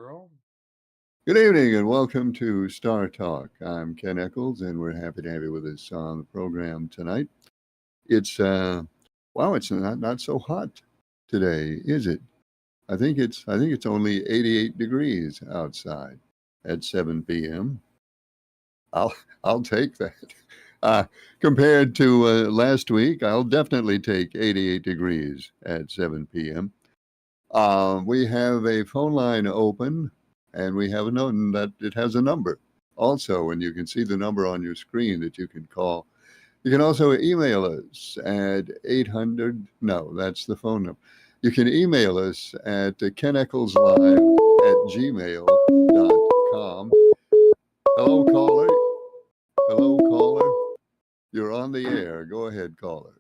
Earl. Good evening and welcome to Star Talk. I'm Ken Eccles and we're happy to have you with us on the program tonight. It's not so hot today, is it? I think it's only 88 degrees outside at 7 p.m. I'll I'll take that. Uh, Compared to last week, I'll definitely take 88 degrees at 7 p.m. We have a phone line open, and we have a note that it has a number also, and you can see the number on your screen that you can call. You can also email us at 800. No, that's the phone number. You can email us at keneckleslive@gmail.com. Hello, caller. Hello, caller. You're on the air. Go ahead, caller.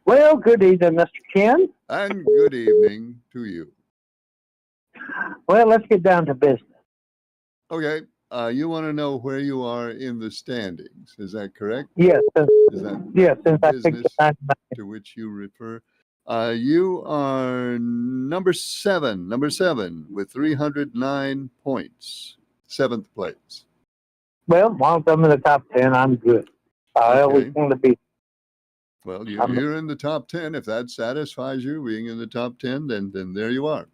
Well, good evening, Mr. Ken. And good evening to you. Well, let's get down to business. Okay. You want to know where you are in the standings. Is that correct? Yes, Is that since I picked the business time. to which you refer? You are number seven with 309 points, seventh place. Well, once I'm in the top 10, I'm good. I always Okay. want to be. Well, I'm, you're in the top 10. If that satisfies you, being in the top 10, then there you are.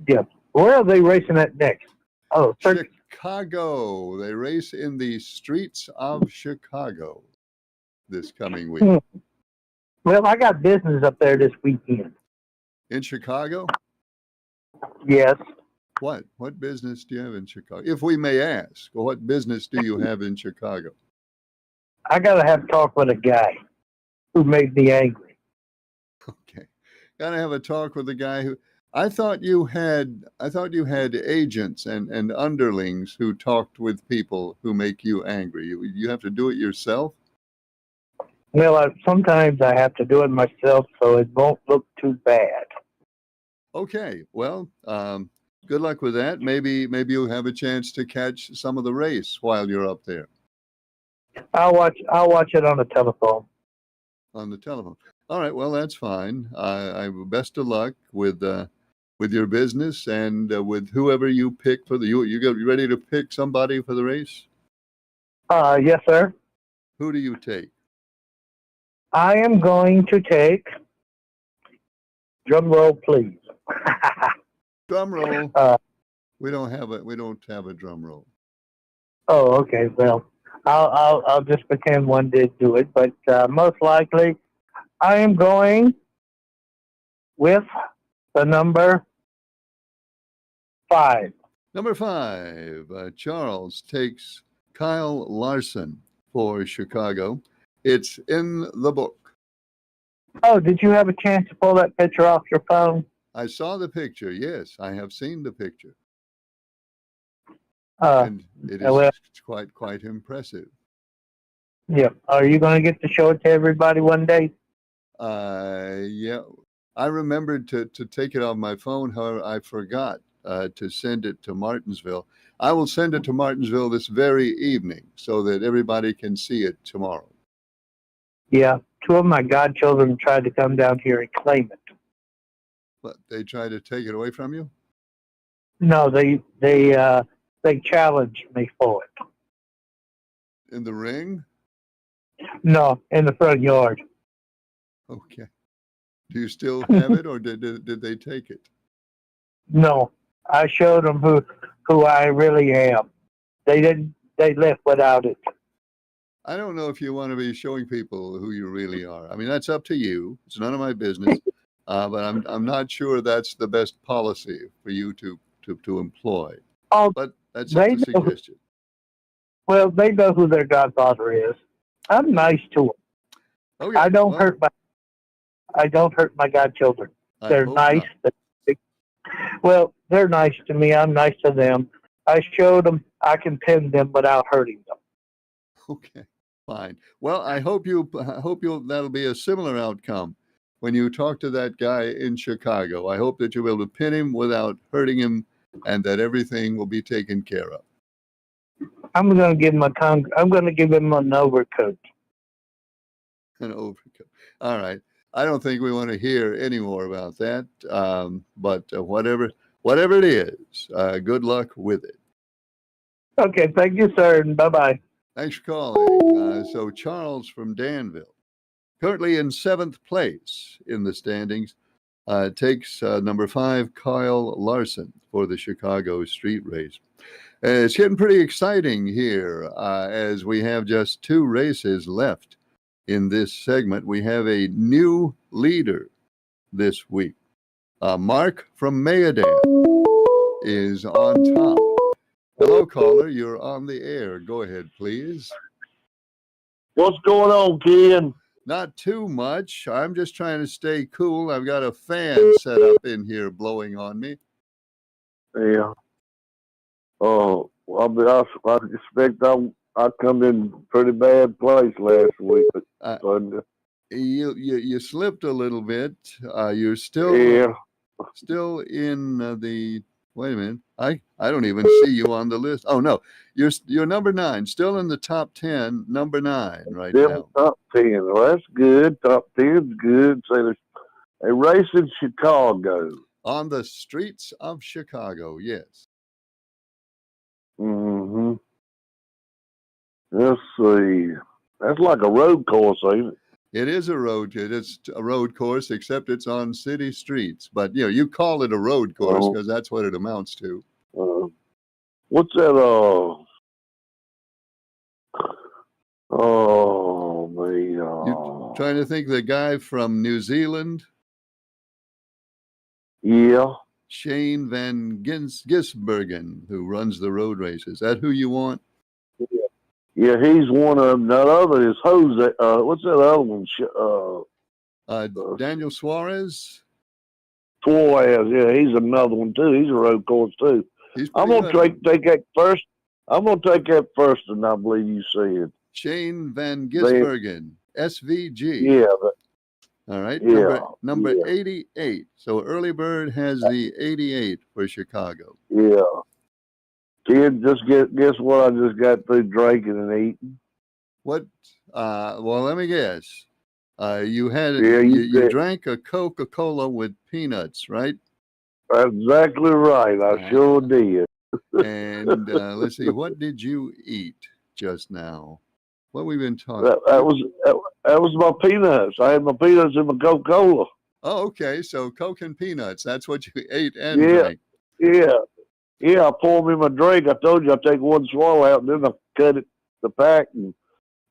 yeah. Where are they racing at next? Oh, Chicago. They race in the streets of Chicago this coming week. Well, I got business up there this weekend. In Chicago? Yes. What business do you have in Chicago? If we may ask, what business do you have in Chicago? I got to have talk with a guy who made me angry. Okay. Gotta have a talk with the guy who I thought you had agents and underlings who talked with people who make you angry. You have to do it yourself? Well, sometimes I have to do it myself so it won't look too bad. Okay. Well, good luck with that. Maybe you'll have a chance to catch some of the race while you're up there I'll watch it on the telephone. on the telephone. All right. Well, that's fine. I best of luck with your business and with whoever you pick for the you ready to pick somebody for the race? Yes, sir. Who do you take? I am going to take. Drum roll, please. Drum roll. Uh, We don't have a drum roll. Oh, okay. Well, I'll just pretend one did do it, but most likely, I am going with the number 5. Number 5, Charles takes Kyle Larson for Chicago. It's in the book. Oh, did you have a chance to pull that picture off your phone? I saw the picture. Yes, I have seen the picture, Uh, and it well, is quite impressive. yeah. Are you going to get to show it to everybody one day? Yeah, I remembered to take it off my phone. However, I forgot to send it to Martinsville. I will send it to Martinsville this very evening so that everybody can see it tomorrow. Yeah. 2 of my godchildren tried to come down here and claim it. But they tried to take it away from you? No, they challenged me for it. In the ring? No, in the front yard. Okay. Do you still have it, or did they take it? No, I showed them who I really am. They didn't. They left without it. I don't know if you want to be showing people who you really are. I mean, that's up to you. It's none of my business. But I'm not sure that's the best policy for you to employ. Oh, But that's just a suggestion. Well, they know who their godfather is. I'm nice to them. Okay. I don't hurt my godchildren. I They're hope nice. not. Well, they're nice to me. I'm nice to them. I showed them I can pin them without hurting them. Okay. Fine. Well, I hope that'll be a similar outcome when you talk to that guy in Chicago. I hope that you'll be able to pin him without hurting him, and that everything will be taken care of. I'm going to give him an overcoat. An overcoat. All right. I don't think we want to hear any more about that. But whatever whatever it is, good luck with it. Okay, thank you, sir, and bye-bye. Thanks for calling. So Charles from Danville, currently in 7th place in the standings, takes number 5, Kyle Larson, for the Chicago Street Race. It's getting pretty exciting here as we have just 2 races left in this segment. We have a new leader this week. Mark from Mayadan is on top. Hello, caller. You're on the air. Go ahead, please. What's going on, Ken? Not too much. I'm just trying to stay cool. I've got a fan set up in here blowing on me. Yeah. Oh, I expect I come in pretty bad place last week. You slipped a little bit. You're still in the. Wait a minute. I don't even see you on the list. Oh no, you're number 9, still in the top 10, number 9 right now. Top 10. Well, that's good. Top 10's good. Say there's a race in Chicago. On the streets of Chicago, yes. Mm-hmm. Let's see. That's like a road course, ain't it? It is a road. It's a road course, except it's on city streets. But you call it a road course because that's what it amounts to. What's that? Oh man! You're trying to think of the guy from New Zealand? Yeah. Shane van Gisbergen, who runs the road races. Is that who you want? Yeah, he's one of them. That other is Jose. What's that other one? Daniel Suarez. Suarez, yeah, he's another one too. He's a road course too. I'm gonna take that first. I'm gonna take that first, and I believe you said Shane van Gisbergen, SVG. Yeah. All right. Yeah. Number 88. So Early Bird has the 88 for Chicago. Yeah. Kid, just guess what I just got through drinking and eating. What? Well, let me guess. You had you drank a Coca-Cola with peanuts, right? That's exactly right. I sure did. And let's see, what did you eat just now? What we've been talking. That was my peanuts. I had my peanuts in my Coca-Cola. Oh, okay. So Coke and peanuts. That's what you ate and drank. Yeah, I pour me my drink. I told you I take one swallow out, and then I cut the pack and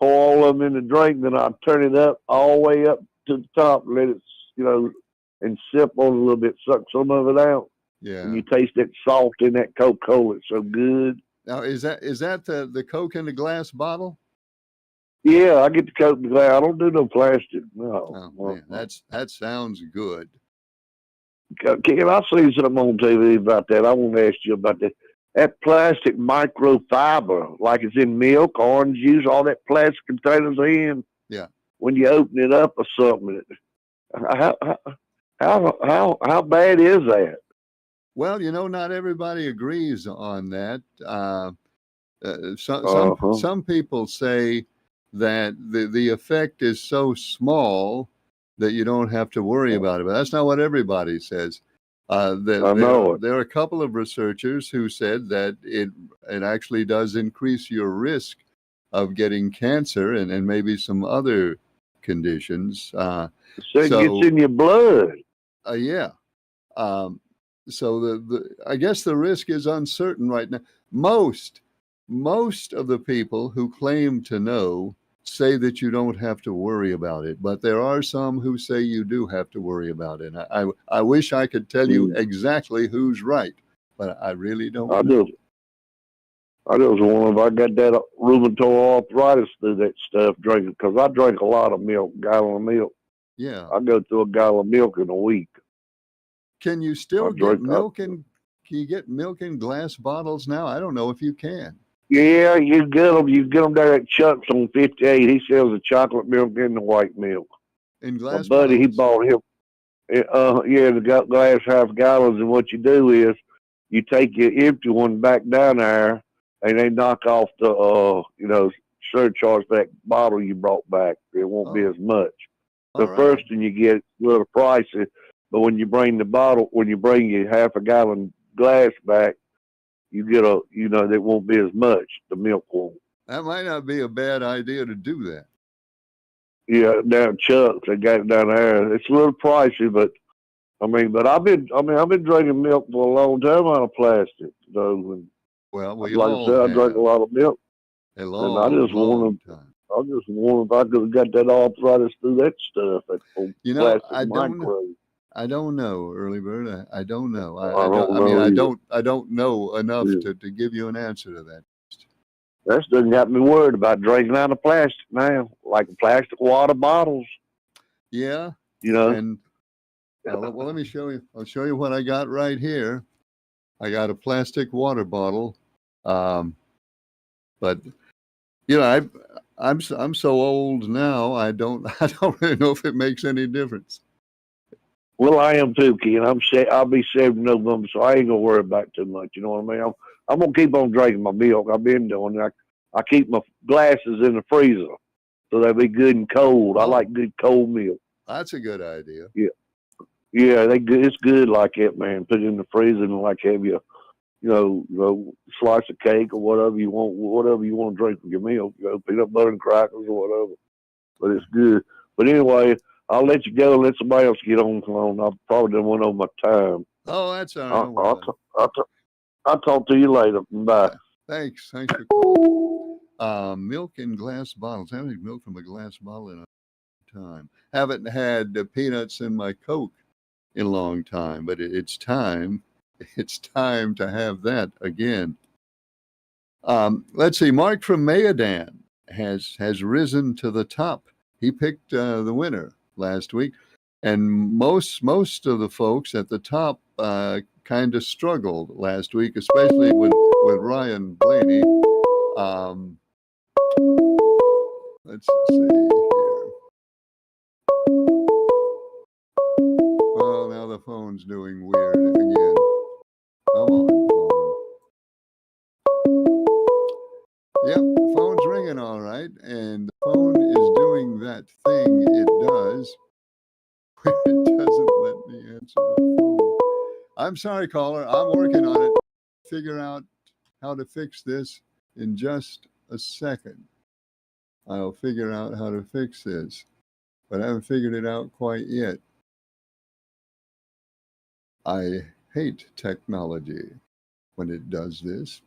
pour all of them in the drink. Then I turn it up all the way up to the top and let it, and sip on it a little bit, suck some of it out. Yeah. And you taste that salt in that Coca-Cola. It's so good. Now, is that the Coke in the glass bottle? Yeah, I get the Coke in the glass. I don't do no plastic. No. Oh, man, that sounds good. Ken, I seen something on TV about that. I want to ask you about that. That plastic microfiber, like it's in milk, orange juice, all that plastic containers in. Yeah. When you open it up or something, how bad is that? Well, not everybody agrees on that. Some people say that the effect is so small that you don't have to worry about it. But that's not what everybody says. There are a couple of researchers who said that it actually does increase your risk of getting cancer and maybe some other conditions. So it gets in your blood. Yeah. So I guess the risk is uncertain right now. Most of the people who claim to know say that you don't have to worry about it, but there are some who say you do have to worry about it. I wish I could tell you exactly who's right, but I really don't. I just wonder if I got that rheumatoid arthritis through that stuff drinking, because I drink a lot of milk, gallon of milk. Yeah, I go through a gallon of milk in a week. Can you still get milk can you get milk in glass bottles now? I don't know if you can. Yeah, you get them. You get them there at Chuck's on 58. He sells the chocolate milk and the white milk. In glass My buddy, bottles? he bought him. The glass half gallons. And what you do is you take your empty one back down there, and they knock off the surcharge that bottle you brought back. It won't be as much. The first one you get is a little pricey, but when you bring your half a gallon glass back, you get there won't be as much. The milk won't. That might not be a bad idea to do that. Yeah, down Chuck's, they got it down there. It's a little pricey, but I've been drinking milk for a long time out of plastic. And Well, we like I all said, I have drank a lot of milk, a and long time. I just wonder if I could have got that arthritis through that stuff, that old plastic I don't know. microwave. I don't know, Early Bird. I don't know. I don't know either. I don't know enough Yeah. to give you an answer to that. That's done got me worried about drinking out of plastic now, like plastic water bottles. Yeah. And well, let me show you. I'll show you what I got right here. I got a plastic water bottle, but I'm so old now. I don't really know if it makes any difference. well, I am too, Ken. I'll be 70 in November, so I ain't gonna worry about it too much. You know what I mean? I'm gonna keep on drinking my milk. I've been doing it. I keep my glasses in the freezer so they'll be good and cold. I like good cold milk. That's a good idea. Yeah, they good. It's good like that, man. Put it in the freezer and like have you slice of cake or whatever you want to drink with your milk. Peanut butter and crackers or whatever. But it's good. But anyway, I'll let you go. Let somebody else get on. I probably done went over my time. Oh, that's all right. I'll talk to you later. Bye. Thanks for calling. Milk in glass bottles. I haven't had milk from a glass bottle in a time. Haven't had peanuts in my Coke in a long time, but it's time. It's time to have that again. Let's see. Mark from Mayadan has risen to the top. He picked the winner last week, and most of the folks at the top kind of struggled last week, especially with Ryan Blaney. Let's see here. Well, now the phone's doing weird again. Come on, phone. Yep, the phone's ringing all right, and the phone is doing that thing it does. It doesn't let me answer the phone. I'm sorry, caller. I'm working on it. Figure out how to fix this in just a second. I'll figure out how to fix this, but I haven't figured it out quite yet. I hate technology when it does this.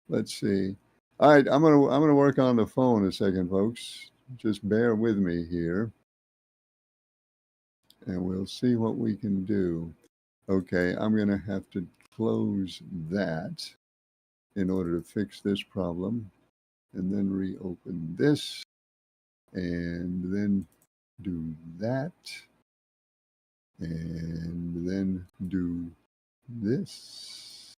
Let's see. All right, I'm gonna work on the phone a second, folks. Just bear with me here, and we'll see what we can do. Okay, I'm gonna have to close that in order to fix this problem, and then reopen this, and then do that, and then do this.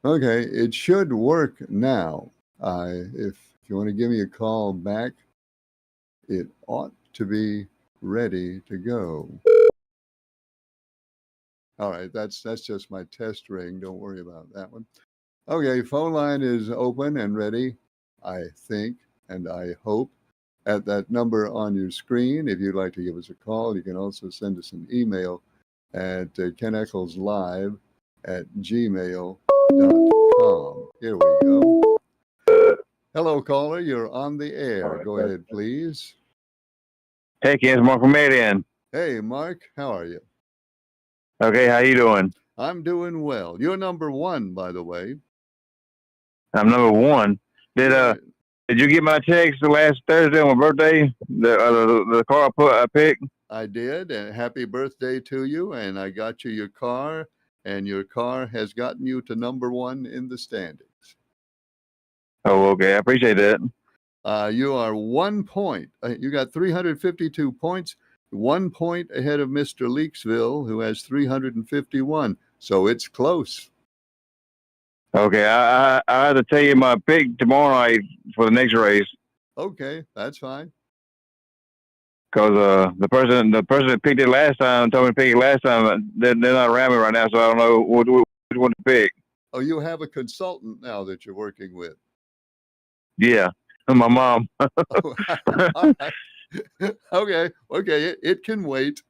Okay, it should work now. If you want to give me a call back, it ought to be ready to go. All right, that's just my test ring. Don't worry about that one. Okay, phone line is open and ready, I think, and I hope, at that number on your screen. If you'd like to give us a call, you can also send us an email at keneckleslive@gmail.com. Here we go. Hello, caller. You're on the air. Right, go ahead, please. Hey, Ken, it's Mark from Marion. Hey, Mark. How are you? Okay, how you doing? I'm doing well. You're number one, by the way. I'm number one. Did you get my text last Thursday on my birthday? The car I picked? I did, and happy birthday to you. And I got you your car, and your car has gotten you to number one in the standings. Oh, okay. I appreciate that. You are 1 point. You got 352 points, 1 point ahead of Mr. Leaksville, who has 351. So it's close. Okay, I have to tell you my pick tomorrow night for the next race. Okay, that's fine. Because the person that picked it last time told me to pick it last time. They're not around me right now, so I don't know which one to pick. Oh, you have a consultant now that you're working with. Yeah, my mom. Okay, it can wait.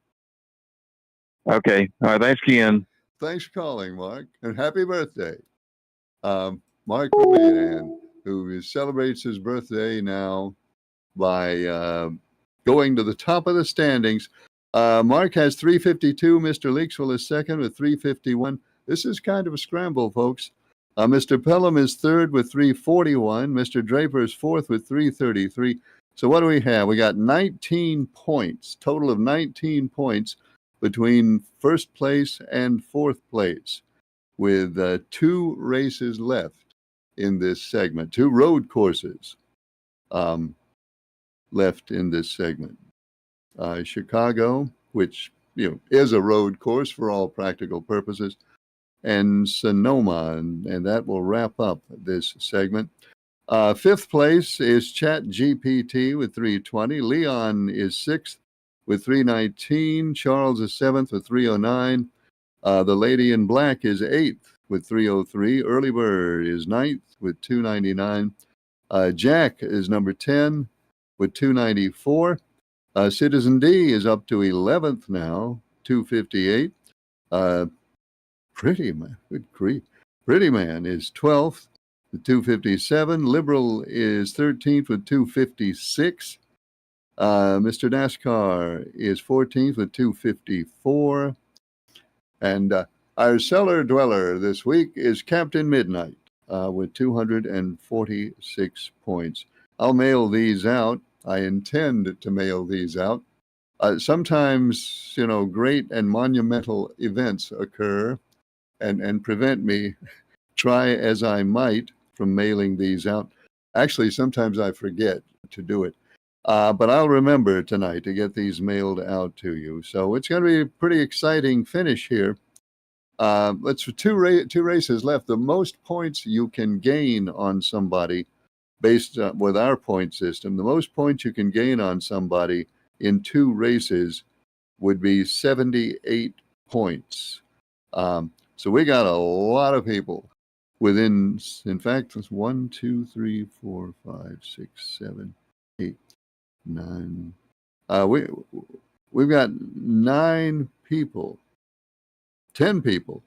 Okay. All right. Thanks, Ken. Thanks for calling, Mark, and happy birthday. Mark Remadan, who celebrates his birthday now by going to the top of the standings. Mark has 352. Mr. Leaksville is second with 351. This is kind of a scramble, folks. Mr. Pelham is third with 341. Mr. Draper is fourth with 333. So what do we have? We got 19 points, total of 19 points between first place and fourth place, with 2 races left in this segment, 2 road courses left in this segment. Chicago, which is a road course for all practical purposes, and Sonoma, and that will wrap up this segment. Fifth place is ChatGPT with 320. Leon is sixth with 319. Charles is seventh with 309. The Lady in Black is eighth with 303. Early Bird is ninth with 299. Jack is number 10 with 294. Citizen D is up to 11th now, 258. Pretty Man, good grief. Pretty Man is 12th with 257. Liberal is 13th with 256. Mr. NASCAR is 14th with 254. And our cellar dweller this week is Captain Midnight with 246 points. I'll mail these out. I intend to mail these out. Sometimes, great and monumental events occur and prevent me, try as I might, from mailing these out. Actually, sometimes I forget to do it. But I'll remember tonight to get these mailed out to you. So it's going to be a pretty exciting finish here. Let's two races left. The most points you can gain on somebody based with our point system, the most points you can gain on somebody in 2 races would be 78 points. So we got a lot of people within, in fact, 1, 2, 3, 4, 5, 6, 7, 8, 9. We've got 9 people, 10 people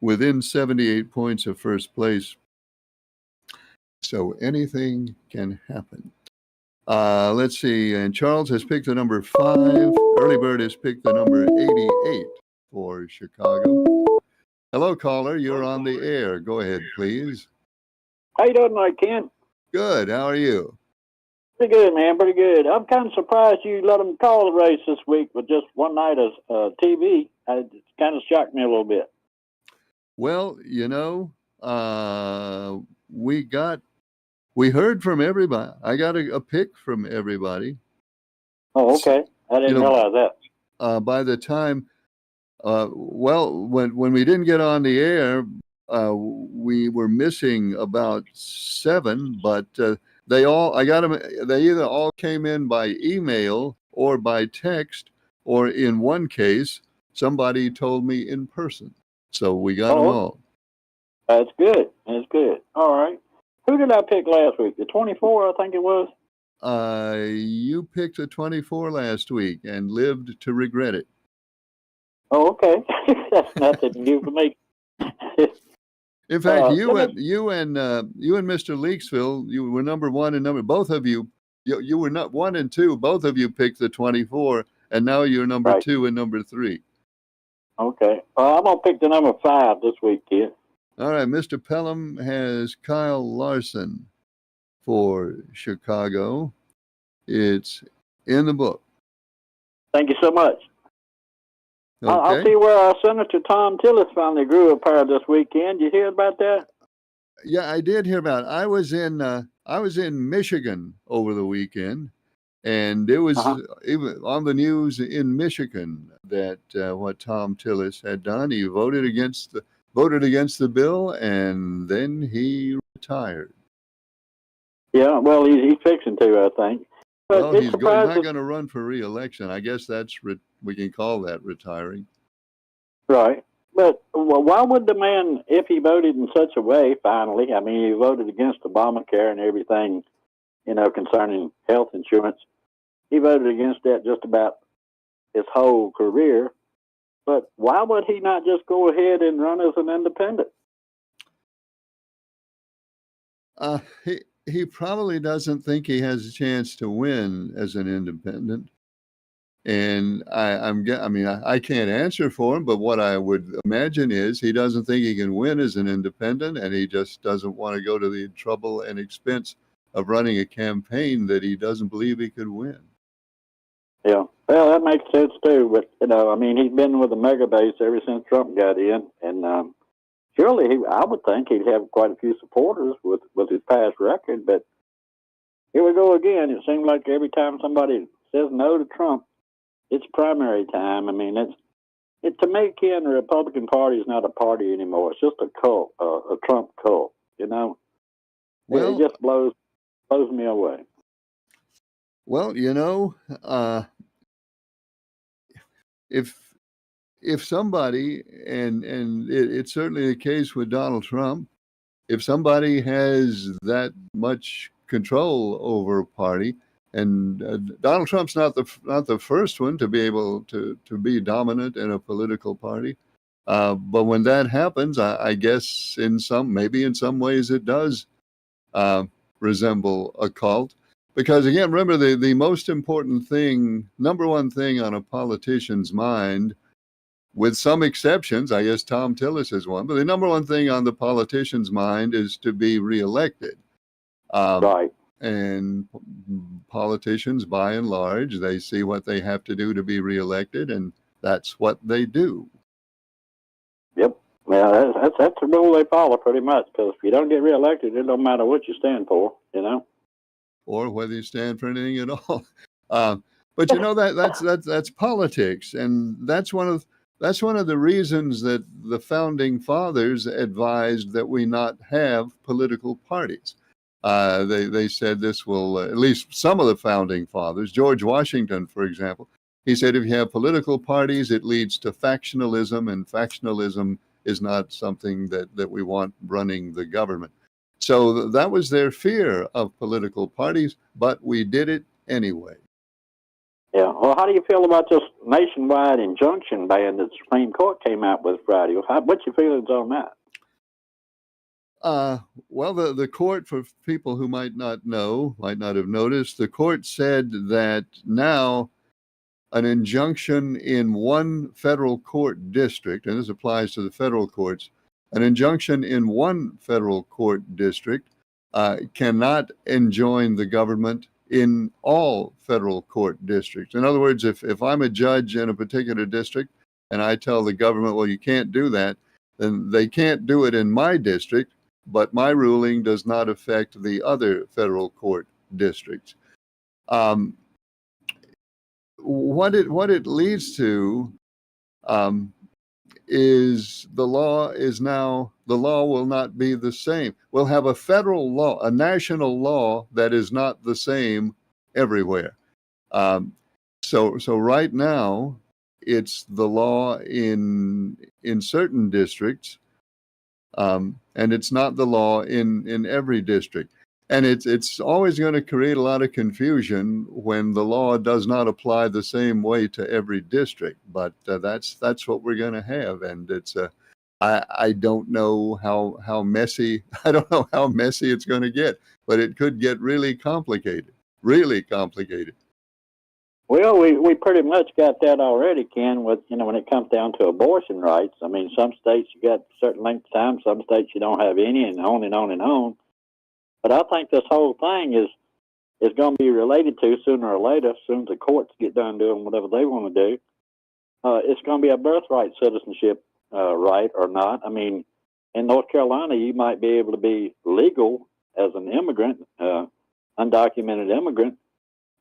within 78 points of first place. So anything can happen. Let's see. And Charles has picked the number 5. Early Bird has picked the number 88 for Chicago. Hello, caller. You're on the air. Go ahead, please. How you doing tonight, Ken? Good. How are you? Pretty good, man. Pretty good. I'm kind of surprised you let them call the race this week with just one night of TV. It kind of shocked me a little bit. Well, we heard from everybody. I got a pick from everybody. Oh, okay. I didn't realize that. By the time, when we didn't get on the air, we were missing about 7, but they either all came in by email or by text, or in one case, somebody told me in person. So we got them all. That's good. That's good. All right. Who did I pick last week? The 24, I think it was. You picked a 24 last week and lived to regret it. Oh, okay. That's nothing new for me. In fact, you and Mr. Leaksville, you were number 1 and both of you were not 1 and 2. Both of you picked the 24, and now you're number 2 and number 3. Okay. I'm gonna pick the number 5 this week, kid. All right, Mr. Pelham has Kyle Larson for Chicago. It's in the book. Thank you so much. Okay. I'll see where Senator Tom Tillis finally grew a pair this weekend. You hear about that? Yeah, I did hear about it. I was in Michigan over the weekend, and it was even on the news in Michigan that what Tom Tillis had done. He voted against the bill, and then he retired. Yeah, well, he's fixing to, I think. But Well, he's not going to run for re-election. I guess we can call that retiring. Right. But why would the man, if he voted in such a way, finally, I mean, he voted against Obamacare and everything, concerning health insurance. He voted against that just about his whole career. But why would he not just go ahead and run as an independent? He probably doesn't think he has a chance to win as an independent. And I can't answer for him, but what I would imagine is he doesn't think he can win as an independent, and he just doesn't want to go to the trouble and expense of running a campaign that he doesn't believe he could win. Yeah, well, that makes sense too. But he's been with the mega base ever since Trump got in, and surely I would think he'd have quite a few supporters with his past record. But here we go again. It seems like every time somebody says no to Trump, it's primary time. I mean, to me, Ken, the Republican Party is not a party anymore. It's just a cult, a Trump cult. Well, it just blows me away. Well, if somebody, and it's certainly the case with Donald Trump, if somebody has that much control over a party, and Donald Trump's not the first one to be able to be dominant in a political party, but when that happens, I guess in some ways it does resemble a cult. Because again, remember the most important thing, number one thing on a politician's mind, with some exceptions, I guess Tom Tillis is one, but the number one thing on the politician's mind is to be reelected. Right. And politicians, by and large, they see what they have to do to be reelected, and that's what they do. Yep. Well, that's the rule they follow pretty much, because if you don't get reelected, it don't matter what you stand for, or whether you stand for anything at all. But that's politics, and that's one of the reasons that the founding fathers advised that we not have political parties. They said this will, at least some of the founding fathers, George Washington, for example, he said if you have political parties, it leads to factionalism, and factionalism is not something that we want running the government. So that was their fear of political parties, but we did it anyway. Yeah. Well, how do you feel about this nationwide injunction ban that the Supreme Court came out with Friday? What's your feelings on that? Well, the court, for people who might not have noticed, the court said that now an injunction in one federal court district, and this applies to the federal courts, an injunction in one federal court district cannot enjoin the government in all federal court districts. In other words, if I'm a judge in a particular district and I tell the government, well, you can't do that, then they can't do it in my district, but my ruling does not affect the other federal court districts. What it leads to is the law will not be the same. We'll have a federal law, a national law that is not the same everywhere. So right now, it's the law in certain districts, and it's not the law in every district. And it's always going to create a lot of confusion when the law does not apply the same way to every district. But that's what we're going to have, and it's I don't know how messy it's going to get, but it could get really complicated. Well, we pretty much got that already, Ken. With when it comes down to abortion rights, I mean, some states you got a certain length of time, some states you don't have any, and on and on and on. But I think this whole thing is going to be related to sooner or later, as soon as the courts get done doing whatever they want to do. It's going to be a birthright citizenship right or not. I mean, in North Carolina, you might be able to be legal as an immigrant, undocumented immigrant,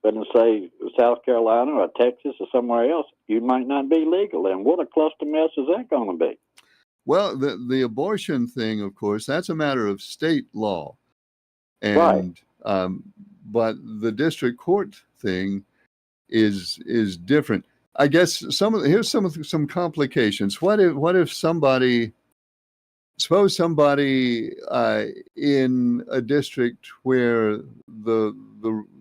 but in, say, South Carolina or Texas or somewhere else, you might not be legal. And what a cluster mess is that going to be? Well, the abortion thing, of course, that's a matter of state law. And, right. But the district court thing is different. I guess here's some complications. Suppose somebody in a district where the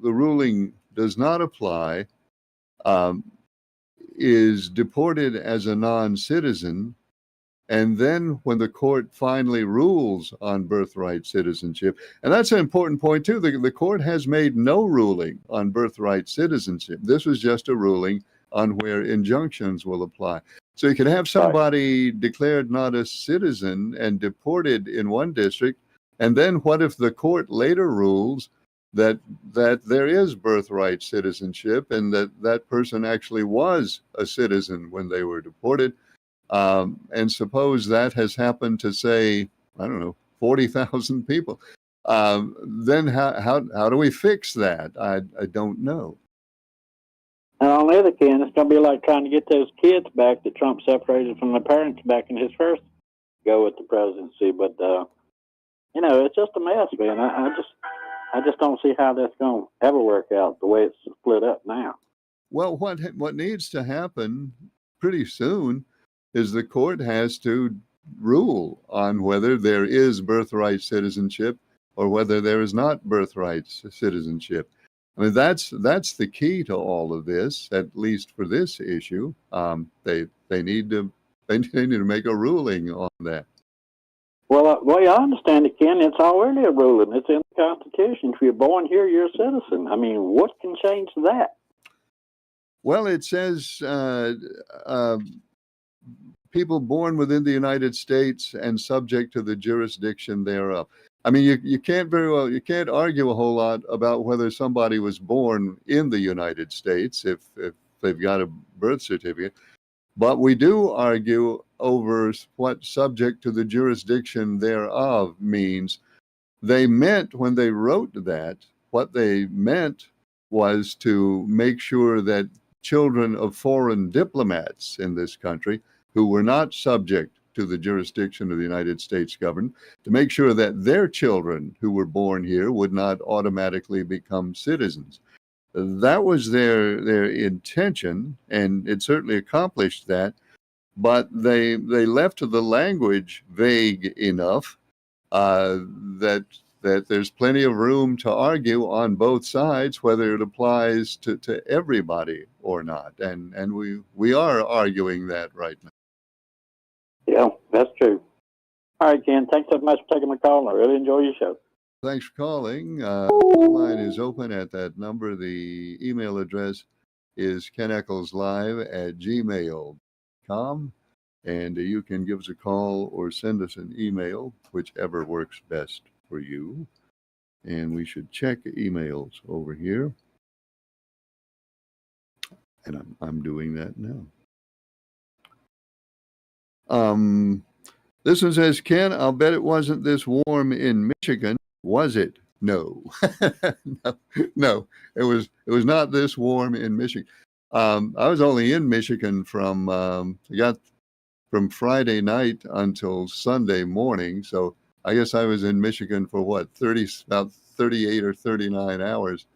ruling does not apply, is deported as a non-citizen, and then when the court finally rules on birthright citizenship, and that's an important point too, the court has made no ruling on birthright citizenship. This was just a ruling on where injunctions will apply. So you could have somebody declared not a citizen and deported in one district, and then what if the court later rules that there is birthright citizenship and that person actually was a citizen when they were deported? And suppose that has happened to, say, I don't know, 40,000 people. Then how do we fix that? I don't know. And on the other hand, it's going to be like trying to get those kids back that Trump separated from their parents back in his first go with the presidency. But, you know, it's just a mess, man. I just don't see how that's going to ever work out the way it's split up now. Well, what needs to happen pretty soon is the court has to rule on whether there is birthright citizenship or whether there is not birthright citizenship. I mean, that's the key to all of this, at least for this issue. They need to make a ruling on that. Well, the way I understand it, Ken, it's already a ruling. It's in the Constitution. If you're born here, you're a citizen. I mean, what can change that? Well, it says people born within the United States and subject to the jurisdiction thereof. I mean, you can't argue a whole lot about whether somebody was born in the United States if they've got a birth certificate. But we do argue over what subject to the jurisdiction thereof means. They meant, when they wrote that, what they meant was to make sure that children of foreign diplomats in this country who were not subject to the jurisdiction of the United States government, to make sure that their children who were born here would not automatically become citizens. That was their intention, and it certainly accomplished that, but they left the language vague enough that there's plenty of room to argue on both sides whether it applies to everybody or not, and we are arguing that right now. Yeah, that's true. All right, Ken, thanks so much for taking my call. I really enjoy your show. Thanks for calling. The phone line is open at that number. The email address is keneckleslive@gmail.com, and you can give us a call or send us an email, whichever works best for you. And we should check emails over here. And I'm doing that now. This one says, Ken, I'll bet it wasn't this warm in Michigan. Was it? No. No, it was not this warm in Michigan. I was only in Michigan from Friday night until Sunday morning. So I guess I was in Michigan for about 38 or 39 hours.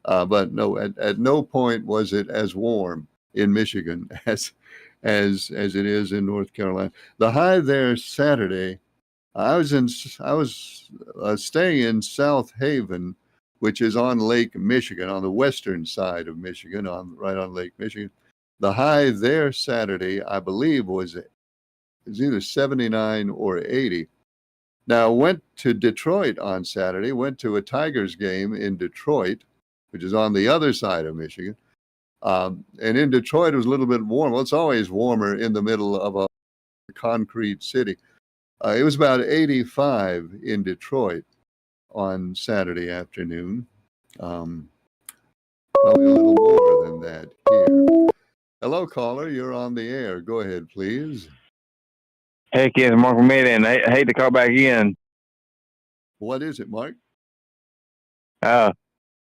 But no, at no point was it as warm in Michigan as it is in North Carolina. The high there Saturday, I was staying in South Haven, which is on Lake Michigan, on the western side of Michigan, right on Lake Michigan. The high there Saturday, I believe, was either 79 or 80. Now, I went to Detroit on Saturday, went to a Tigers game in Detroit, which is on the other side of Michigan. And in Detroit, it was a little bit warm. Well, it's always warmer in the middle of a concrete city. It was about 85 in Detroit on Saturday afternoon. Probably a little more than that here. Hello, caller. You're on the air. Go ahead, please. Hey, Ken, Mark from Maydan. I hate to call back in. What is it, Mark?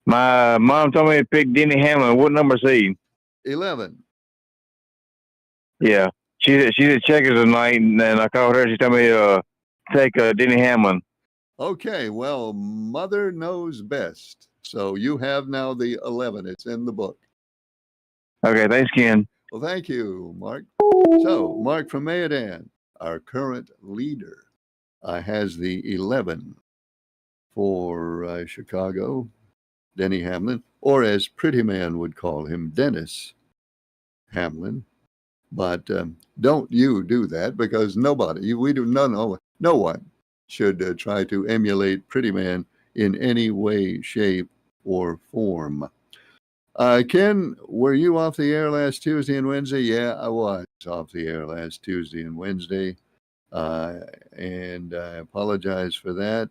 My mom told me to pick Denny Hamlin. What number is he? 11. Yeah. She's at Checkers tonight, and I called her. She told me to take Denny Hamlin. Okay, well, Mother knows best. So you have now the 11. It's in the book. Okay, thanks, Ken. Well, thank you, Mark. So, Mark from Mayodan, our current leader, has the 11 for Chicago, Denny Hamlin, or as Pretty Man would call him, Dennis Hamlin. But don't you do that, because nobody, we do, no one should try to emulate Pretty Man in any way, shape, or form. Ken, were you off the air last Tuesday and Wednesday? Yeah, I was off the air last Tuesday and Wednesday. And I apologize for that.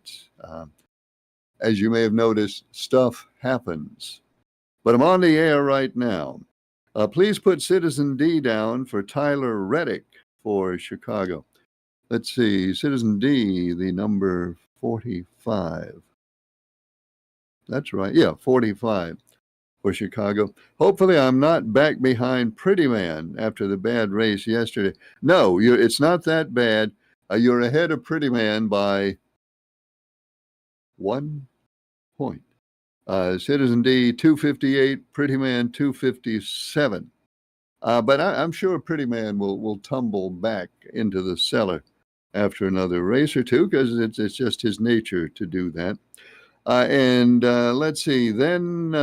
As you may have noticed, stuff happens. But I'm on the air right now. Please put Citizen D down for Tyler Reddick for Chicago. Let's see, Citizen D, the number 45. That's right. Yeah, 45 for Chicago. Hopefully I'm not back behind Pretty Man after the bad race yesterday. No, it's not that bad. You're ahead of Pretty Man by 1 point. Citizen D 258, Pretty Man 257. But I'm sure Pretty Man will tumble back into the cellar after another race or two, because it's just his nature to do that. And let's see. Then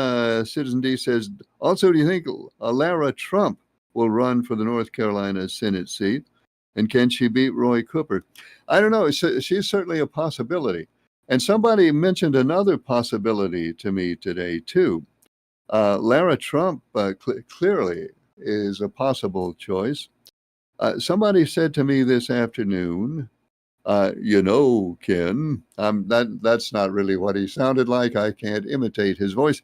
Citizen D says, also, do you think Lara Trump will run for the North Carolina Senate seat? And can she beat Roy Cooper? I don't know. She's certainly a possibility. And somebody mentioned another possibility to me today, too. Lara Trump clearly is a possible choice. Somebody said to me this afternoon, Ken, that's not really what he sounded like. I can't imitate his voice.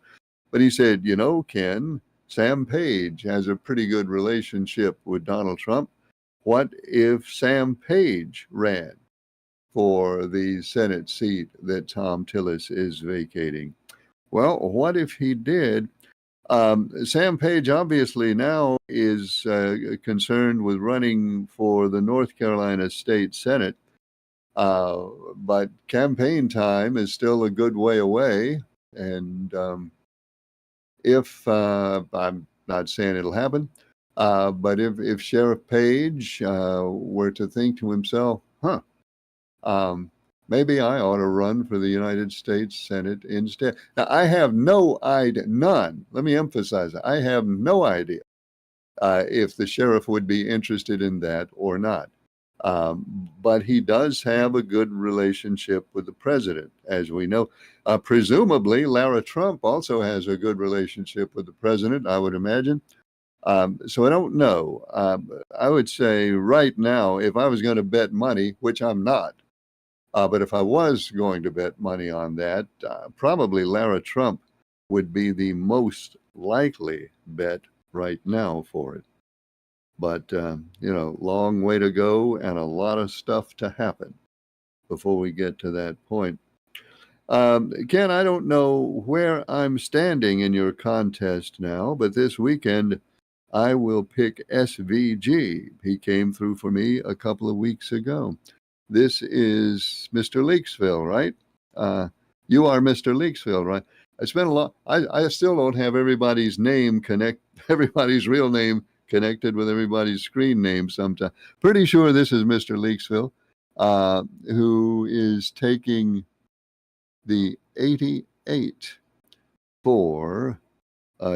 But he said, Ken, Sam Page has a pretty good relationship with Donald Trump. What if Sam Page ran for the Senate seat that Thom Tillis is vacating? Well, what if he did? Sam Page obviously now is concerned with running for the North Carolina State Senate, but campaign time is still a good way away. And if I'm not saying it'll happen, but if Sheriff Page were to think to himself, maybe I ought to run for the United States Senate instead. Now, I have no idea, none, let me emphasize that, I have no idea if the sheriff would be interested in that or not. But he does have a good relationship with the president, as we know. Presumably, Lara Trump also has a good relationship with the president, I would imagine. So I don't know. I would say right now, if I was going to bet money, which I'm not, but if I was going to bet money on that, probably Lara Trump would be the most likely bet right now for it. But, long way to go and a lot of stuff to happen before we get to that point. Ken, I don't know where I'm standing in your contest now, but this weekend I will pick SVG. He came through for me a couple of weeks ago. This is Mr. Leaksville, right? You are Mr. Leaksville, right? I spent a lot. I still don't have everybody's real name connected with everybody's screen name sometimes. Pretty sure this is Mr. Leaksville, who is taking the 88 for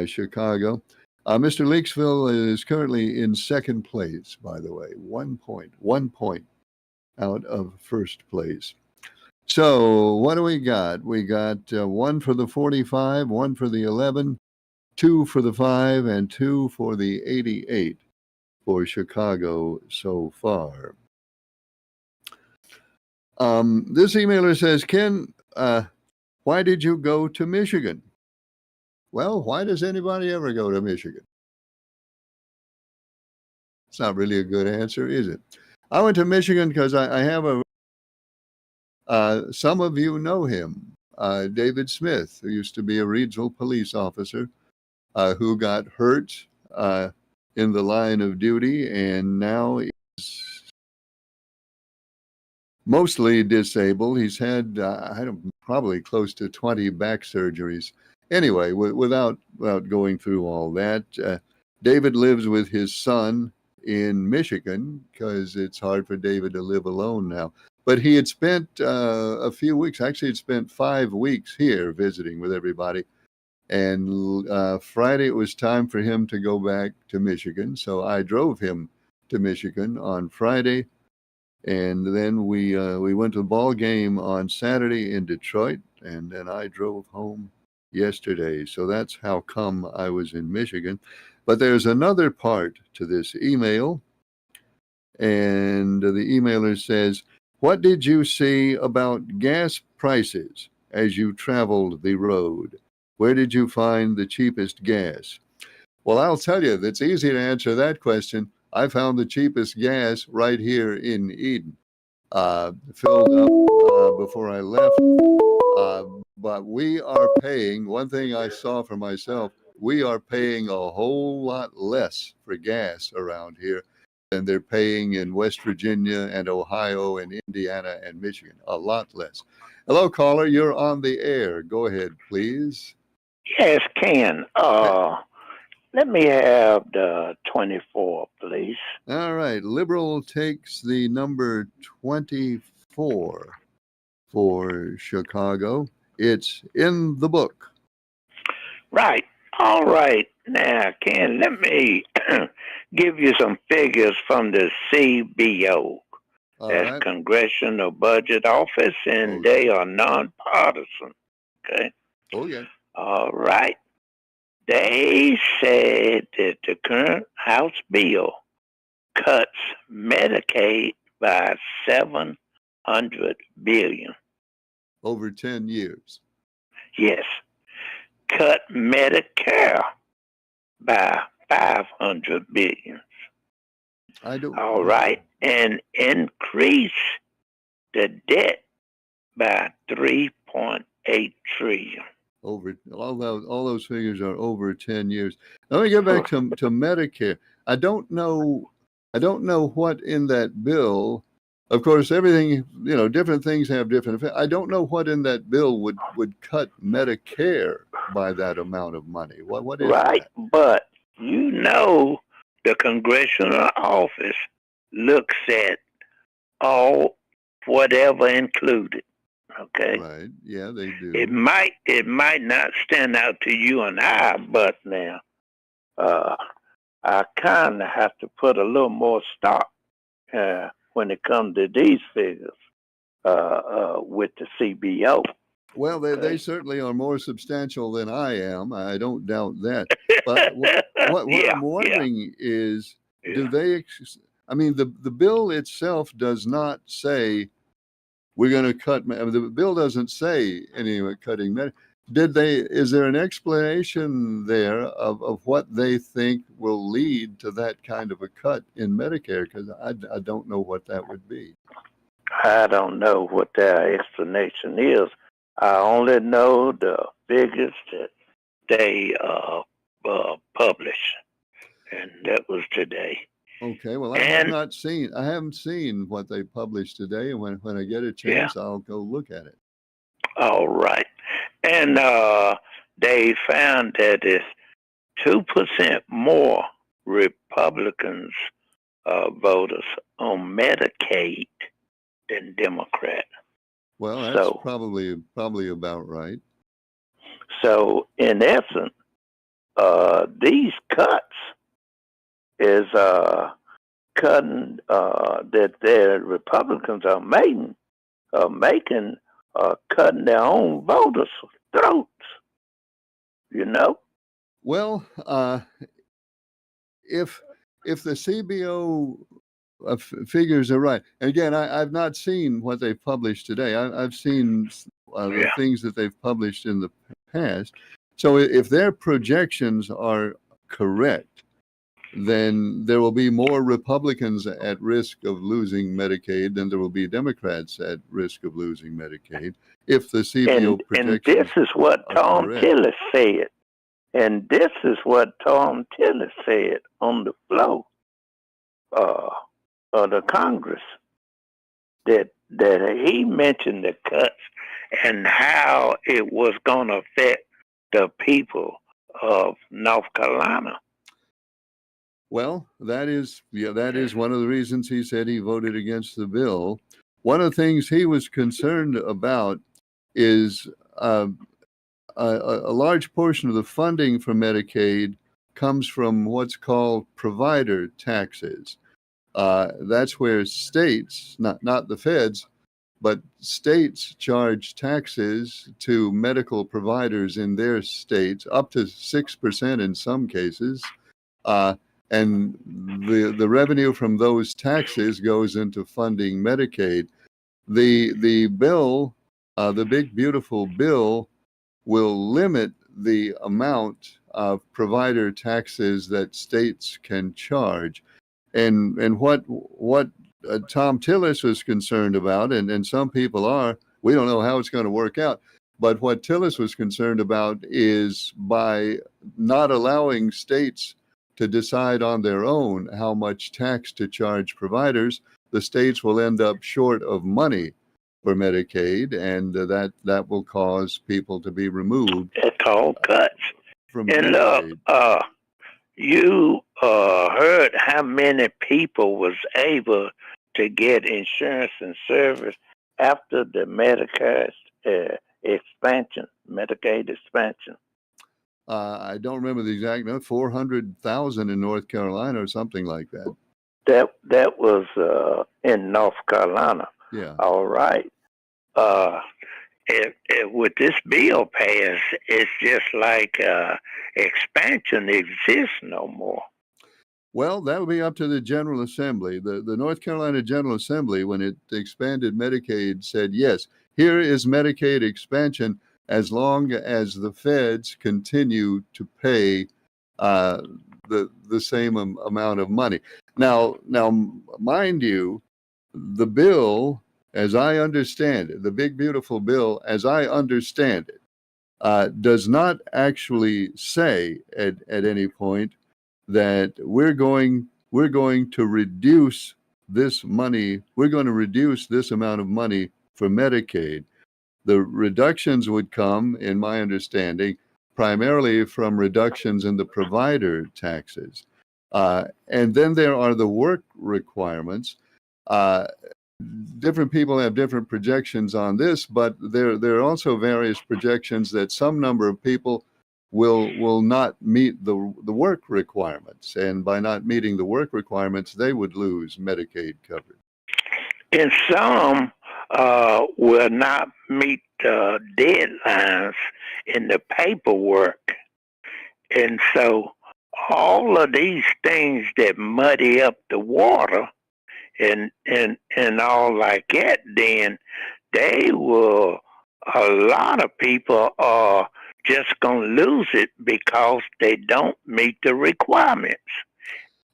Chicago. Mr. Leaksville is currently in second place, by the way, 1 point out of first place. So what do we got? We got 1 for the 45, 1 for the 11, 2 for the 5, and 2 for the 88 for Chicago so far. This emailer says, Ken, why did you go to Michigan? Well, why does anybody ever go to Michigan? It's not really a good answer, is it? I went to Michigan because I have some of you know him, David Smith, who used to be a regional police officer, who got hurt in the line of duty and now is mostly disabled. He's had, probably close to 20 back surgeries. Anyway, without going through all that, David lives with his son in Michigan because it's hard for David to live alone now. But he had spent a few weeks, actually had spent 5 weeks here visiting with everybody. And Friday, it was time for him to go back to Michigan. So I drove him to Michigan on Friday. And then we went to the ball game on Saturday in Detroit. And then I drove home yesterday. So that's how come I was in Michigan. But there's another part to this email. And the emailer says, what did you see about gas prices as you traveled the road? Where did you find the cheapest gas? Well, I'll tell you, it's easy to answer that question. I found the cheapest gas right here in Eden. Filled up before I left. But we are paying, one thing I saw for myself, we are paying a whole lot less for gas around here than they're paying in West Virginia and Ohio and Indiana and Michigan. A lot less. Hello, caller. You're on the air. Go ahead, please. Yes, Ken. Let me have the 24, please. All right. Liberal takes the number 24 for Chicago. It's in the book. Right. All right. Now, Ken, let me give you some figures from the CBO. All That's right. Congressional Budget Office, and Okay. they are nonpartisan. Okay. Oh, yeah. All right. They said that the current House bill cuts Medicaid by $700 billion. Over 10 years. Yes. Cut Medicare by $500 billion. I don't. All right. And increase the debt by $3.8 trillion. Over all those figures are over 10 years. Let me get back to Medicare. I don't know what in that bill. Of course, everything, different things have different effects. I don't know what in that bill would cut Medicare by that amount of money. What is Right. that? But the congressional office looks at all whatever included. Okay. Right. Yeah, they do. It might not stand out to you and I, but now I kind of have to put a little more stock when it comes to these figures with the CBO. Well, they certainly are more substantial than I am. I don't doubt that. But what Yeah, I'm wondering is, do Yeah. they? I mean, the bill itself does not say we're going to cut. I mean, the bill doesn't say anything cutting Medicare. Is there an explanation there of what they think will lead to that kind of a cut in Medicare? Because I don't know what that would be. I don't know what their explanation is. I only know the figures that they publish, and that was today. Okay, well, I haven't seen what they published today, and when I get a chance, I'll go look at it. All right. And they found that it's 2% more Republicans voters on Medicaid than Democrat. Well, that's probably about right. So in essence, these cuts is cutting that the Republicans are making cutting their own voters' throats. Well, if the CBO figures are right, and again, I've not seen what they've published today. I've seen the things that they've published in the past. So if their projections are correct, then there will be more Republicans at risk of losing Medicaid than there will be Democrats at risk of losing Medicaid if the CBO projections. And this is what Tom Tillis said. And this is what Tom Tillis said on the floor of the Congress. That he mentioned the cuts and how it was going to affect the people of North Carolina. Well, that is one of the reasons he said he voted against the bill. One of the things he was concerned about is a large portion of the funding for Medicaid comes from what's called provider taxes. That's where states, not the feds, but states charge taxes to medical providers in their states, up to 6% in some cases. And the revenue from those taxes goes into funding Medicaid. The bill, the big beautiful bill, will limit the amount of provider taxes that states can charge. And what Tom Tillis was concerned about, and some people are, we don't know how it's going to work out, but what Tillis was concerned about is by not allowing states to decide on their own how much tax to charge providers, the states will end up short of money for Medicaid, and that will cause people to be removed. It's called cuts. From And Medicaid. look, you heard how many people was able to get insurance and service after the Medicaid expansion. I don't remember the exact number, 400,000 in North Carolina or something like that. That was in North Carolina. Yeah. All right. If with this bill passed, it's just like expansion exists no more. Well, that would be up to the General Assembly. The North Carolina General Assembly, when it expanded Medicaid, said, yes, here is Medicaid expansion as long as the feds continue to pay the same amount of money. Now, mind you, the bill, as I understand it, the big beautiful bill, as I understand it, does not actually say at any point that we're going to reduce this money. We're going to reduce this amount of money for Medicaid. The reductions would come, in my understanding, primarily from reductions in the provider taxes. And then there are the work requirements. Different people have different projections on this, but there are also various projections that some number of people will not meet the work requirements, and by not meeting the work requirements, they would lose Medicaid coverage. And some will not meet the deadlines in the paperwork, and so all of these things that muddy up the water and all like that, then they will. A lot of people are just gonna lose it because they don't meet the requirements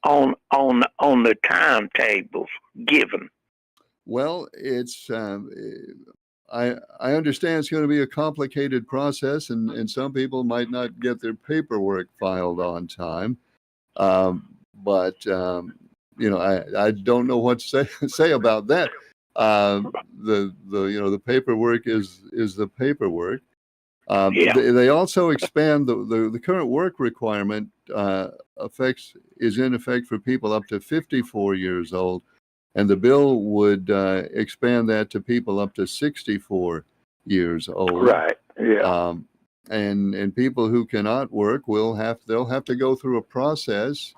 on the timetables given. Well, it's I understand it's going to be a complicated process, and some people might not get their paperwork filed on time. But I don't know what to say about that. The paperwork is the paperwork. They also expand the current work requirement is in effect for people up to 54 years old, and the bill would expand that to people up to 64 years old. Right. Yeah. And people who cannot work they'll have to go through a process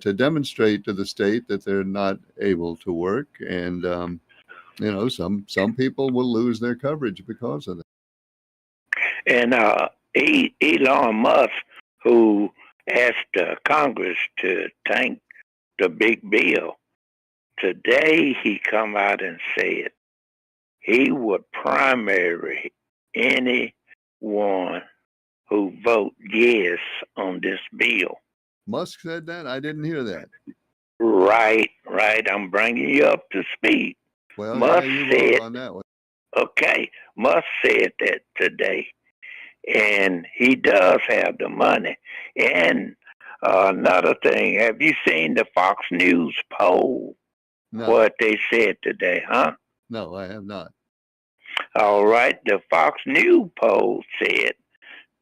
to demonstrate to the state that they're not able to work, and some people will lose their coverage because of that. And Elon Musk, who asked Congress to tank the big bill, today he come out and said he would primary anyone who vote yes on this bill. Musk said that? I didn't hear that. Right. I'm bringing you up to speed. Well, Musk you said on that one. Okay, Musk said that today, and he does have the money. And another thing, have you seen the Fox News poll? No. What they said today, huh? No, I have not. All right, the Fox News poll said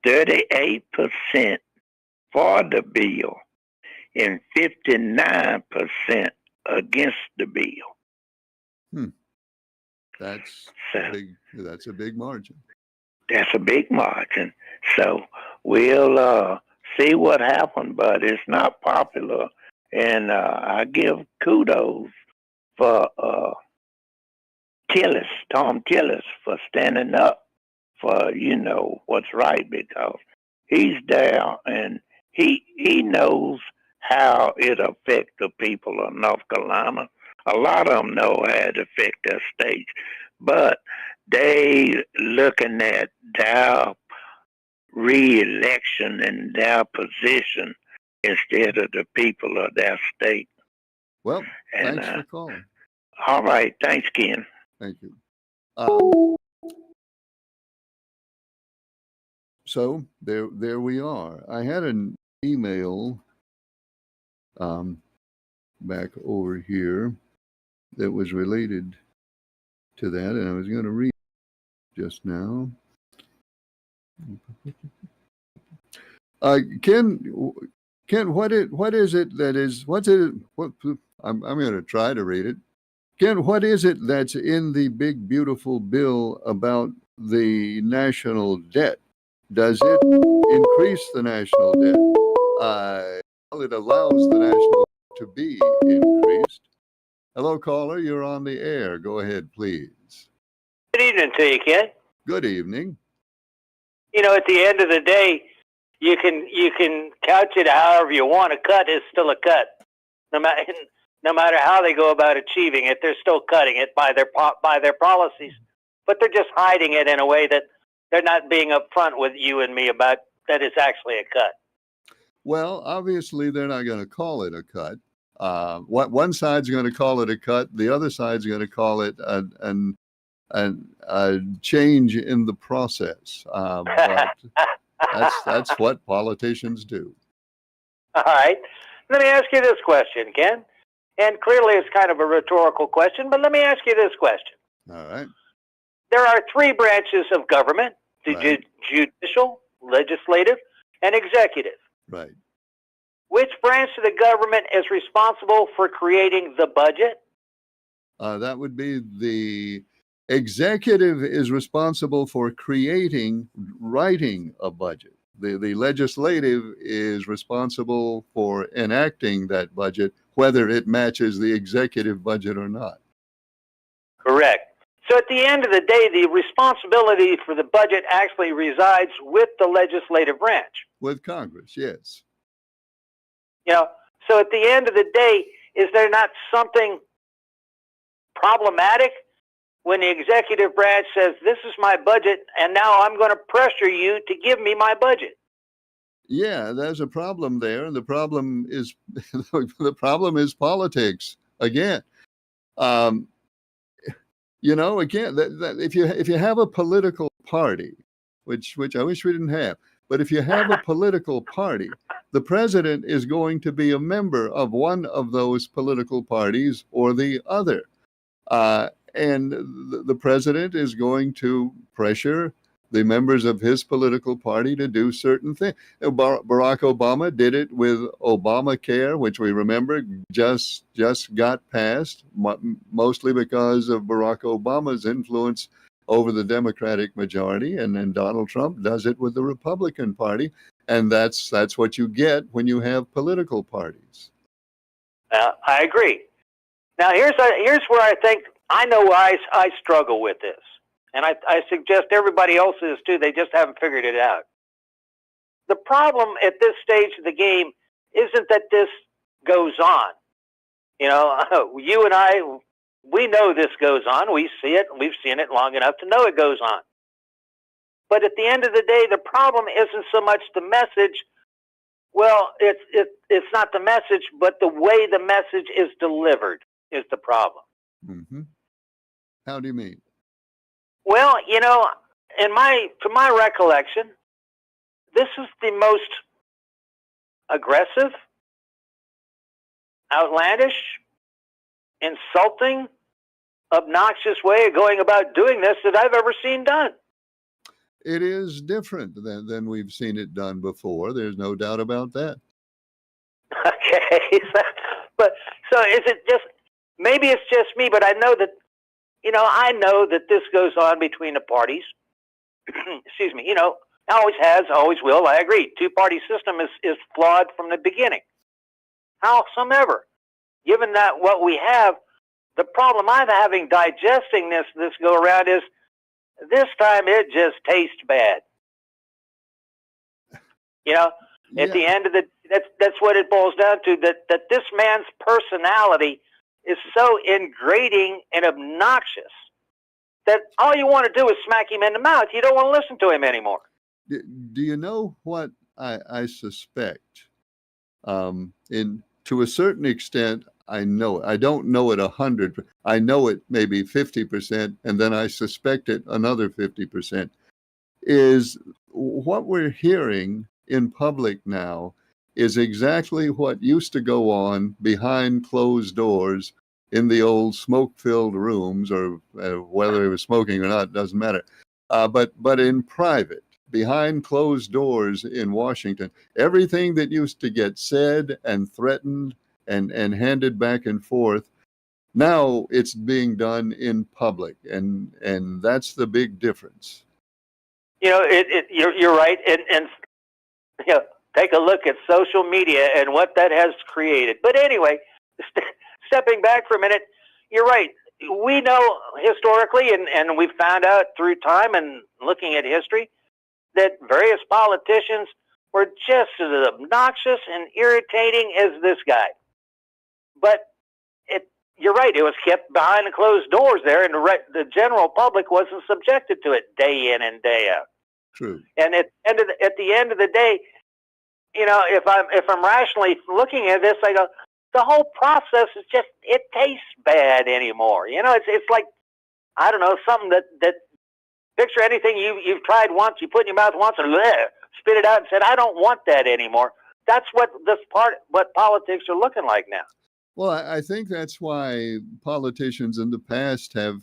38% for the bill and 59% against the bill. That's a big margin. That's a big margin. So we'll see what happens, but it's not popular. And I give kudos for Tom Tillis, for standing up for, what's right, because he's there and he knows how it affects the people of North Carolina. A lot of them know how it affects their states, but they looking at their re-election and their position instead of the people of their state. Well, And thanks for calling. all right, thanks, Ken. Thank you. So there we are. I had an email back over here that was related to that, and I was going to read just now. Ken, what is it that is? What's it? What I'm going to try to read it. Ken, what is it that's in the big beautiful bill about the national debt? Does it increase the national debt? Well, it allows the national debt to be increased. Hello, caller. You're on the air. Go ahead, please. Good evening to you, Ken. Good evening. At the end of the day, you can couch it however you want. A cut is still a cut. No matter how they go about achieving it, they're still cutting it by their policies. But they're just hiding it in a way that they're not being upfront with you and me about that it's actually a cut. Well, obviously, they're not going to call it a cut. One side's going to call it a cut. The other side's going to call it a change in the process. But that's what politicians do. All right. Let me ask you this question, Ken. And clearly it's kind of a rhetorical question, but let me ask you this question. All right. There are three branches of government, the Right. judicial, legislative, and executive. Right. Which branch of the government is responsible for creating the budget? That would be the executive is responsible for writing a budget. The legislative is responsible for enacting that budget, whether it matches the executive budget or not. Correct. So at the end of the day, the responsibility for the budget actually resides with the legislative branch. With Congress, yes. So at the end of the day, is there not something problematic when the executive branch says, this is my budget, and now I'm going to pressure you to give me my budget? Yeah, there's a problem there, and the problem is politics again. Again, if you have a political party, which I wish we didn't have, but if you have a political party, the president is going to be a member of one of those political parties or the other. And the president is going to pressure the members of his political party to do certain things. Barack Obama did it with Obamacare, which we remember just got passed, mostly because of Barack Obama's influence over the Democratic majority. And then Donald Trump does it with the Republican Party. And that's what you get when you have political parties. I agree. Now, here's where I think I know why I struggle with this. And I suggest everybody else is too. They just haven't figured it out. The problem at this stage of the game isn't that this goes on. You and I, we know this goes on. We see it. We've seen it long enough to know it goes on. But at the end of the day, the problem isn't so much the message. Well, it's not the message, but the way the message is delivered is the problem. Mm-hmm. How do you mean? Well, to my recollection, this is the most aggressive, outlandish, insulting, obnoxious way of going about doing this that I've ever seen done. It is different than we've seen it done before. There's no doubt about that. Okay. But so is it just, maybe it's just me, but I know that this goes on between the parties. excuse me, always has, always will. I agree. Two-party system is flawed from the beginning. Howsoever, given that what we have, the problem I'm having digesting this go around is this time it just tastes bad. At the end of that's what it boils down to. That this man's personality is so ingrating and obnoxious that all you want to do is smack him in the mouth. You don't want to listen to him anymore. Do you know what I suspect? To a certain extent, I know it. I don't know it 100. I know it maybe 50%, and then I suspect it another 50%. Is what we're hearing in public now is exactly what used to go on behind closed doors in the old smoke-filled rooms, or whether it was smoking or not doesn't matter. But in private, behind closed doors in Washington, everything that used to get said and threatened and handed back and forth, now it's being done in public, and that's the big difference. You're right, and take a look at social media and what that has created. But anyway, stepping back for a minute, you're right. We know historically, and we've found out through time and looking at history, that various politicians were just as obnoxious and irritating as this guy. But you're right, it was kept behind the closed doors there, and the general public wasn't subjected to it day in and day out. True. And at the end of the day, if I'm rationally looking at this, I go, the whole process is just, it tastes bad anymore. It's like, I don't know, something that picture anything you've tried once, you put in your mouth once and spit it out and said, I don't want that anymore. That's what politics are looking like now. Well, I think that's why politicians in the past have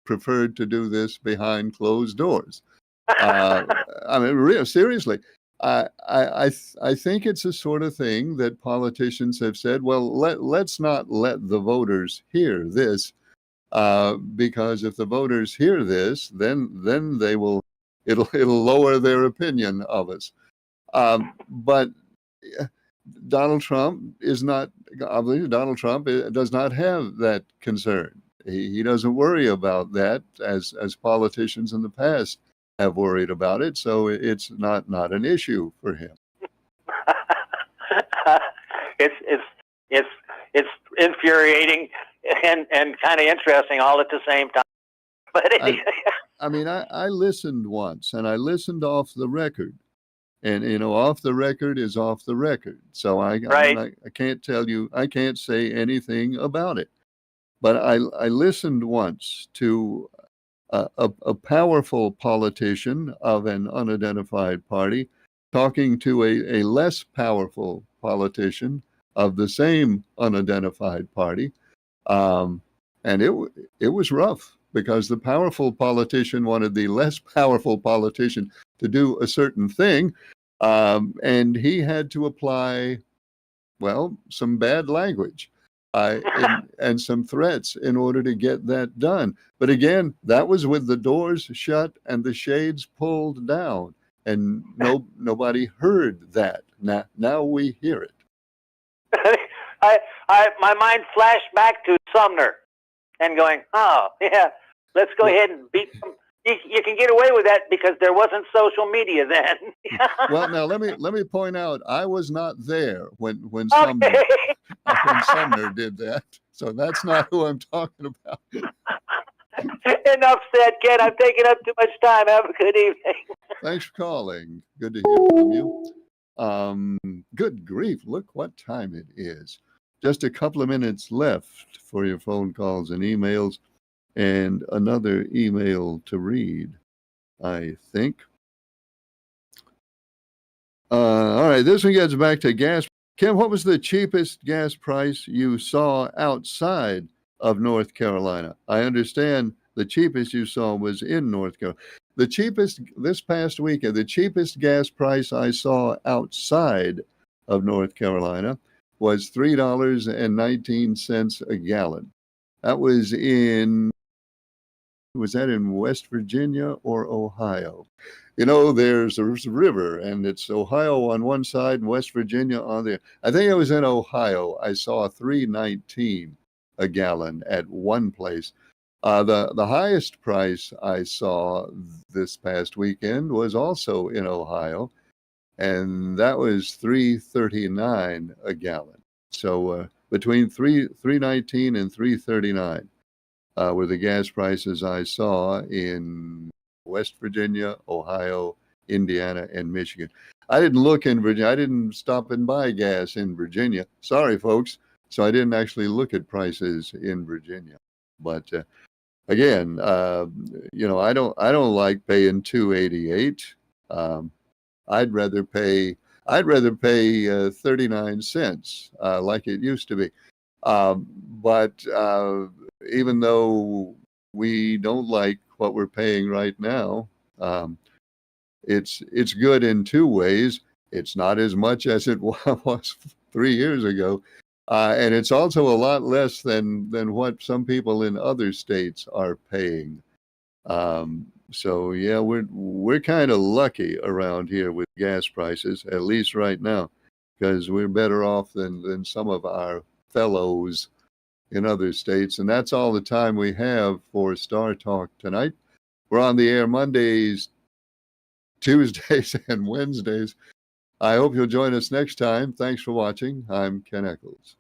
preferred to do this behind closed doors. I mean, really, seriously. I think it's a sort of thing that politicians have said, well, let's not let the voters hear this, because if the voters hear this, then they will, it'll lower their opinion of us. But Donald Trump is not, obviously Donald Trump does not have that concern. He doesn't worry about that as politicians in the past have worried about it, so it's not an issue for him. It's infuriating and kind of interesting all at the same time. But I listened once, and I listened off the record, and off the record is off the record. So I can't tell you, I can't say anything about it. But I listened once to a powerful politician of an unidentified party talking to a less powerful politician of the same unidentified party. And it was rough, because the powerful politician wanted the less powerful politician to do a certain thing. And he had to apply, well, some bad language. And some threats in order to get that done. But again, that was with the doors shut and the shades pulled down, and nobody heard that. Now we hear it. My mind flashed back to Sumner and going, oh yeah, let's go ahead and beat them. You can get away with that because there wasn't social media then. Well, now let me point out, I was not there when Sumner did that, so that's not who I'm talking about. Enough said, Ken. I've taken up too much time. Have a good evening. Thanks for calling. Good to hear from you. Good grief! Look what time it is. Just a couple of minutes left for your phone calls and emails. And another email to read, I think. All right, this one gets back to gas. Kim, what was the cheapest gas price you saw outside of North Carolina? I understand the cheapest you saw was in North Carolina. The cheapest, this past weekend, the cheapest gas price I saw outside of North Carolina was $3.19 a gallon. That was in Was that in West Virginia or Ohio? You know, there's a river, and it's Ohio on one side and West Virginia on the other. I think it was in Ohio. I saw $3.19 a gallon at one place. The highest price I saw this past weekend was also in Ohio, and that was $3.39 a gallon. So between 3.19 and 3.39 were the gas prices I saw in West Virginia, Ohio, Indiana, and Michigan. I didn't look in Virginia. I didn't stop and buy gas in Virginia. Sorry, folks. So I didn't actually look at prices in Virginia. But again, you know, I don't like paying $2.88. I'd rather pay 39 cents like it used to be. But even though we don't like what we're paying right now, it's good in two ways. It's not as much as it was 3 years ago, and it's also a lot less than what some people in other states are paying. So yeah, we're kind of lucky around here with gas prices, at least right now, because we're better off than some of our fellows in other states. And that's all the time we have for Star Talk tonight. We're on the air Mondays, Tuesdays, and Wednesdays. I hope you'll join us next time. Thanks for watching. I'm Ken Eccles.